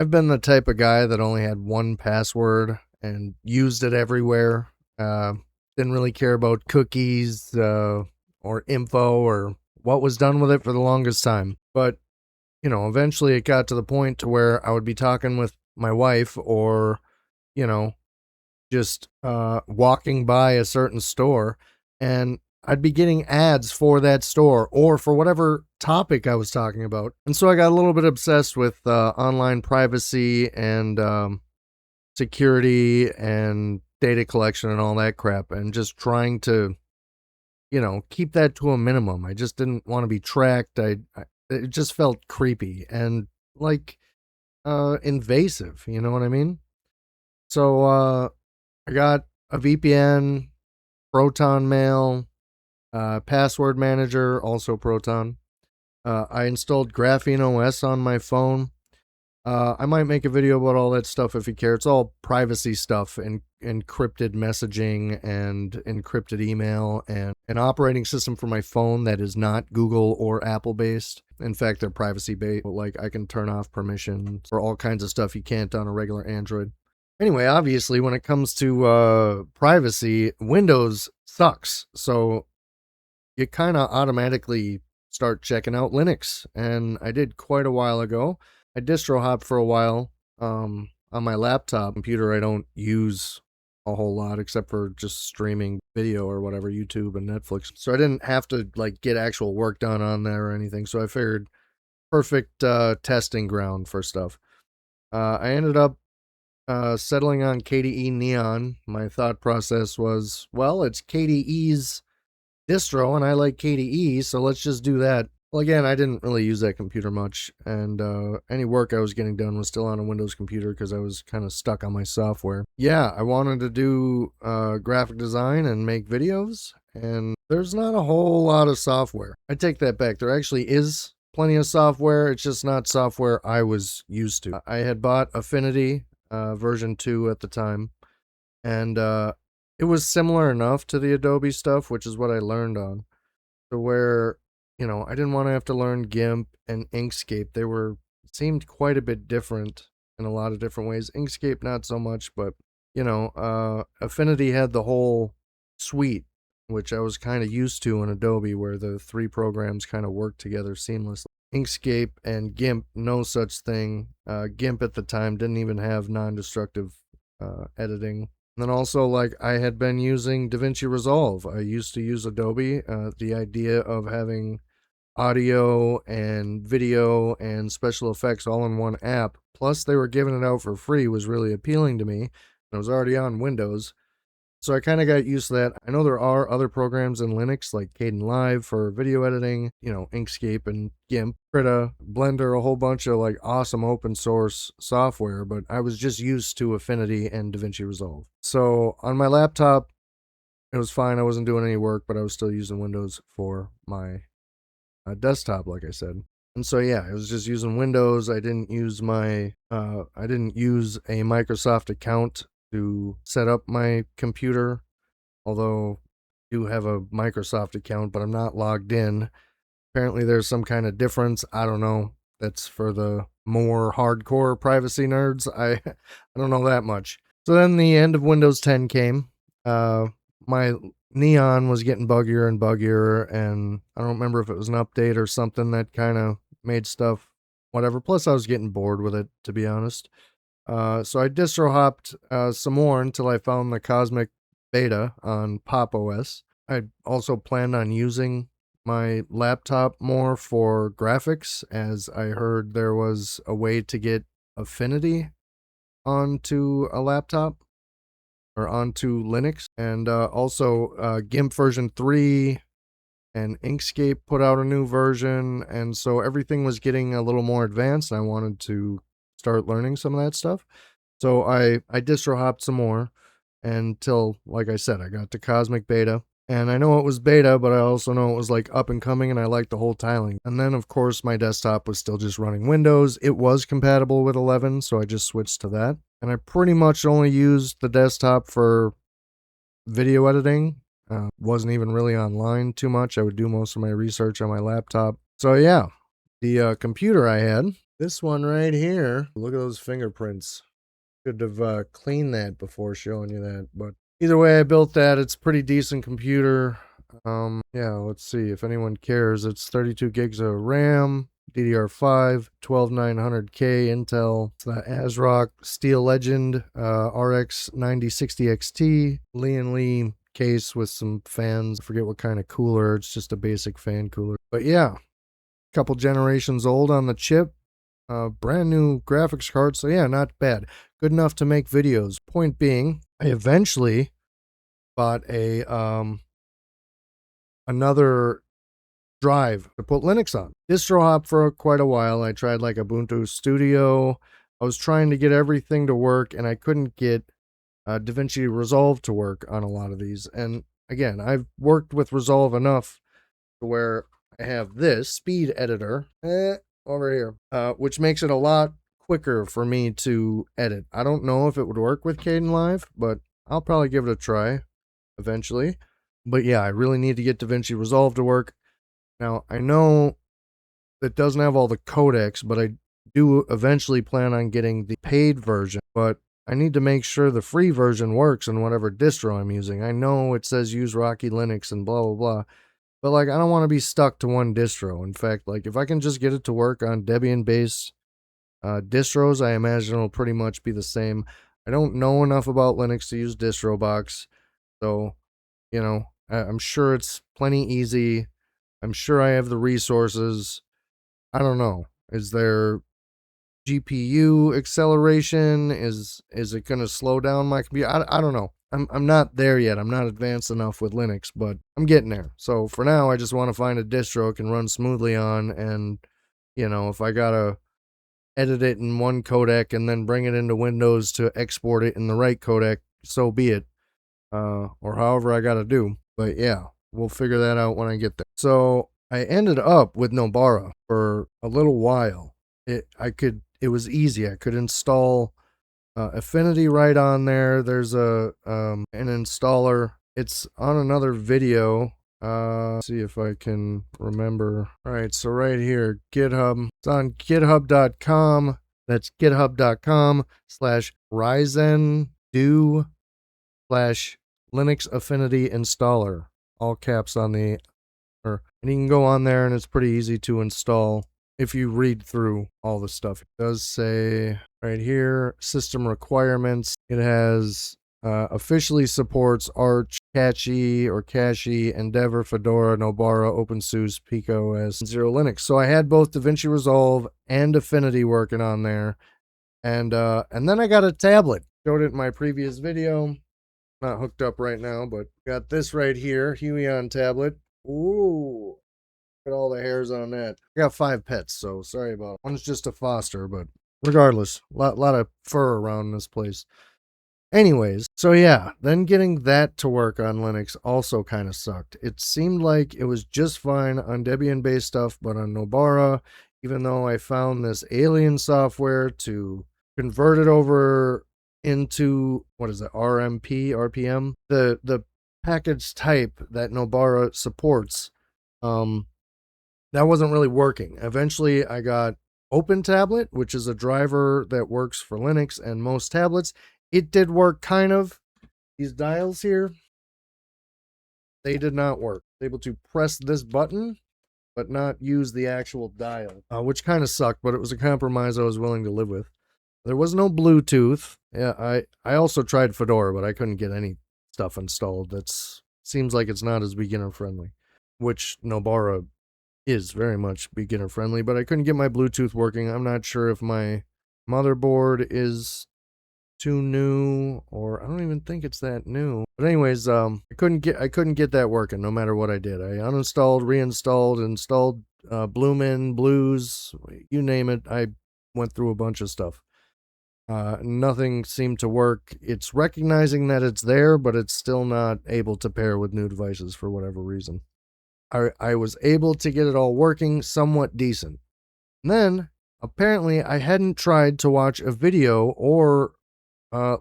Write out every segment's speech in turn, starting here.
I've been the type of guy that only had one password and used it everywhere. Uh, didn't really care about cookies or info or what was done with it for the longest time. But, eventually it got to the point to where I would be talking with my wife or, you know, just walking by a certain store, and I'd be getting ads for that store or for whatever topic I was talking about. And so I got a little bit obsessed with online privacy and security and data collection and all that crap, and just trying to, keep that to a minimum. I just didn't want to be tracked. It just felt creepy and like invasive. You know what I mean? So I got a VPN, Proton Mail, password manager, also Proton. I installed Graphene OS on my phone. I might make a video about all that stuff if you care. It's all privacy stuff and encrypted messaging and encrypted email and an operating system for my phone that is not Google or Apple based. In fact, they're privacy based. Like I can turn off permissions for all kinds of stuff you can't on a regular Android. Anyway, obviously, when it comes to privacy, Windows sucks. So you kind of automatically start checking out Linux. And I did quite a while ago. I distro hopped for a while on my laptop computer. I don't use a whole lot except for just streaming video or whatever, YouTube and Netflix. So I didn't have to like get actual work done on there or anything. So I figured perfect testing ground for stuff. I ended up settling on KDE Neon. My thought process was, well, it's KDE's distro and I like KDE, so let's just do that. Well, again, I didn't really use that computer much, and any work I was getting done was still on a Windows computer because I was kind of stuck on my software. Yeah, I wanted to do graphic design and make videos, and there's not a whole lot of software. I take that back. There actually is plenty of software. It's just not software I was used to. I had bought Affinity version 2 at the time, and it was similar enough to the Adobe stuff, which is what I learned on, to where, I didn't want to have to learn GIMP and Inkscape. They were seemed quite a bit different in a lot of different ways. Inkscape not so much, but Affinity had the whole suite, which I was kind of used to in Adobe, where the three programs kind of work together seamlessly. Inkscape and GIMP, no such thing. GIMP at the time didn't even have non-destructive editing. And then also, like, I had been using DaVinci Resolve. I used to use Adobe. The idea of having audio and video and special effects all in one app, plus they were giving it out for free, was really appealing to me. I was already on Windows, so I kind of got used to that. I know there are other programs in Linux like Kdenlive for video editing, Inkscape and GIMP, Krita, Blender, a whole bunch of like awesome open source software, but I was just used to Affinity and DaVinci Resolve. So on my laptop, it was fine. I wasn't doing any work, but I was still using Windows for my desktop, like I said. And so yeah, I was just using Windows. I didn't use a Microsoft account to set up my computer, although I do have a Microsoft account, but I'm not logged in. Apparently there's some kind of difference. I don't know. That's for the more hardcore privacy nerds. I don't know that much. So then the end of Windows 10 came. My Neon was getting buggier and buggier, and I don't remember if it was an update or something that kind of made stuff whatever. Plus I was getting bored with it, to be honest. So I distro hopped some more until I found the Cosmic Beta on Pop OS. I also planned on using my laptop more for graphics, as I heard there was a way to get Affinity onto a laptop or onto Linux. And also GIMP version 3 and Inkscape put out a new version. And so everything was getting a little more advanced. I wanted to start learning some of that stuff. So I distro hopped some more until, like I said, I got to Cosmic Beta. And I know it was beta, but I also know it was like up and coming, and I liked the whole tiling. And then, of course, my desktop was still just running Windows. It was compatible with 11, so I just switched to that. And I pretty much only used the desktop for video editing. Wasn't even really online too much. I would do most of my research on my laptop. So yeah, the computer I had This one right here, look at those fingerprints. Could have cleaned that before showing you that, but either way, I built that. It's a pretty decent computer. Yeah, let's see if anyone cares. It's 32 gigs of RAM, DDR5, 12900K Intel. It's the ASRock Steel Legend RX 9060 XT, Lee and Lee case with some fans. I forget what kind of cooler. It's just a basic fan cooler. But yeah, couple generations old on the chip. Brand new graphics card, so yeah, not bad. Good enough to make videos. Point being, I eventually bought a another drive to put Linux on. Distro hop for quite a while. I tried like Ubuntu Studio. I was trying to get everything to work, and I couldn't get DaVinci Resolve to work on a lot of these. And again, I've worked with Resolve enough to where I have this speed editor over here, which makes it a lot quicker for me to edit. I don't know if it would work with Kdenlive, but I'll probably give it a try eventually. But yeah, I really need to get DaVinci Resolve to work. Now, I know that doesn't have all the codecs, but I do eventually plan on getting the paid version. But I need to make sure the free version works in whatever distro I'm using. I know it says use Rocky Linux and blah, blah, blah. But like, I don't want to be stuck to one distro. In fact, like if I can just get it to work on Debian-based distros, I imagine it'll pretty much be the same. I don't know enough about Linux to use DistroBox, so you know, I'm sure it's plenty easy. I'm sure I have the resources. I don't know. Is there GPU acceleration? Is it going to slow down my computer? I don't know. I'm not there yet. I'm not advanced enough with Linux, but I'm getting there. So for now, I just want to find a distro it can run smoothly on, and you know, if I gotta edit it in one codec and then bring it into Windows to export it in the right codec, so be it. Or however I gotta do. But yeah, we'll figure that out when I get there. So I ended up with Nobara for a little while. It was easy. I could install Affinity right on there. There's an installer. It's on another video. See if I can remember. All right, so right here, GitHub. It's on github.com. That's github.com/Ryzen do /Linux Affinity installer. All caps on the, and you can go on there and it's pretty easy to install if you read through all the stuff. It does say right here, system requirements. It has officially supports Arch, Cache, Endeavor, Fedora, Nobara, OpenSUSE, Pico as Zero Linux. So I had both DaVinci Resolve and Affinity working on there. And then I got a tablet. Showed it in my previous video. Not hooked up right now, but got this right here, Huion tablet. Ooh, look at all the hairs on that. I got 5 pets, so sorry about it. One's just a foster, but regardless, lot of fur around this place. Anyways, so yeah, then getting that to work on Linux also kind of sucked. It seemed like it was just fine on Debian-based stuff, but on Nobara, even though I found this alien software to convert it over into, what is it, RPM, the package type that Nobara supports, that wasn't really working. Eventually, I got OpenTablet, which is a driver that works for Linux and most tablets. It did work, kind of. These dials here, they did not work. Able to press this button, but not use the actual dial, which kind of sucked, but it was a compromise I was willing to live with. There was no Bluetooth. Yeah, I also tried Fedora, but I couldn't get any stuff installed. That's seems like it's not as beginner friendly, which Nobara is very much beginner friendly, but I couldn't get my Bluetooth working. I'm not sure if my motherboard is too new, or I don't even think it's that new. But anyways, I couldn't get that working no matter what I did. I uninstalled, reinstalled, installed Bloomin', Blues, you name it. I went through a bunch of stuff. Nothing seemed to work. It's recognizing that it's there, but it's still not able to pair with new devices for whatever reason. I was able to get it all working somewhat decent. And then, apparently, I hadn't tried to watch a video or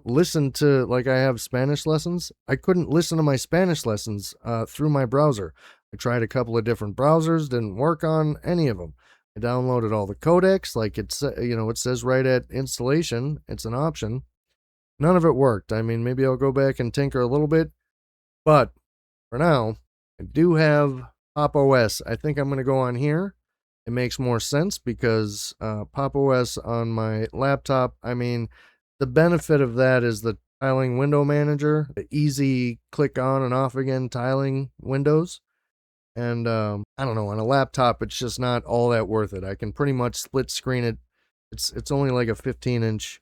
listen to, like, I have Spanish lessons. I couldn't listen to my Spanish lessons through my browser. I tried a couple of different browsers, didn't work on any of them. I downloaded all the codecs, like it says right at installation, it's an option. None of it worked. I mean, maybe I'll go back and tinker a little bit, but for now, I do have Pop OS. I think I'm going to go on here. It makes more sense because Pop OS on my laptop, I mean, the benefit of that is the tiling window manager, the easy click on and off again tiling windows. And I don't know, on a laptop, it's just not all that worth it. I can pretty much split screen it. It's only like a 15-inch.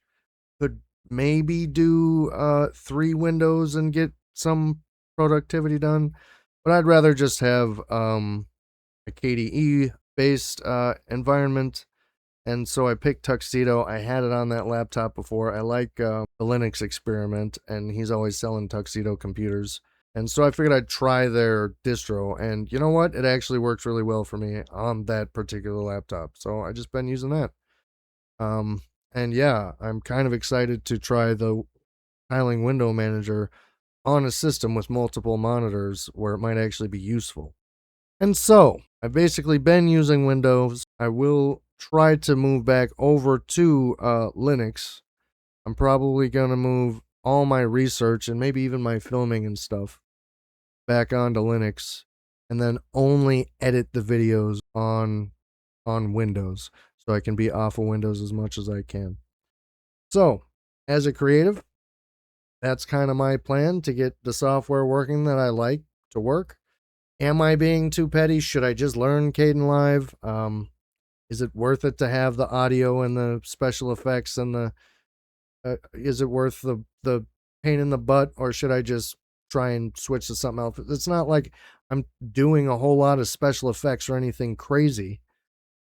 Could maybe do 3 windows and get some productivity done, but I'd rather just have a KDE based environment. And so I picked Tuxedo. I had it on that laptop before. I like the Linux experiment, and he's always selling Tuxedo computers. And so I figured I'd try their distro. And you know what? It actually works really well for me on that particular laptop. So I just been using that. Um, and yeah, I'm kind of excited to try the tiling window manager on a system with multiple monitors where it might actually be useful. And so I've basically been using Windows. I will try to move back over to Linux. I'm probably going to move all my research and maybe even my filming and stuff back onto Linux, and then only edit the videos on Windows so I can be off of Windows as much as I can. So, as a creative, that's kind of my plan to get the software working that I like to work. Am I being too petty? Should I just learn Kdenlive? Is it worth it to have the audio and the special effects and the? Is it worth the pain in the butt, or should I just try and switch to something else? It's not like I'm doing a whole lot of special effects or anything crazy.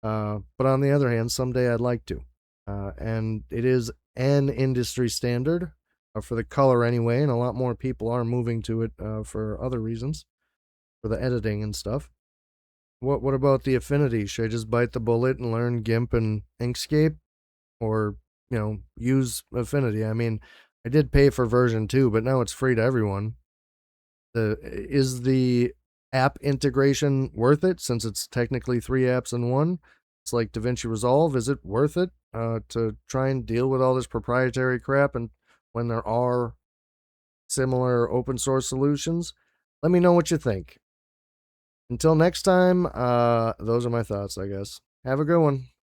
But on the other hand, someday I'd like to. And it is an industry standard for the color anyway, and a lot more people are moving to it for other reasons, for the editing and stuff. What about the Affinity? Should I just bite the bullet and learn GIMP and Inkscape, or use Affinity? I mean, I did pay for version 2, but now it's free to everyone. Is the app integration worth it, since it's technically 3 apps in one? It's like DaVinci Resolve. Is it worth it to try and deal with all this proprietary crap, and when there are similar open source solutions? Let me know what you think. Until next time, those are my thoughts, I guess. Have a good one.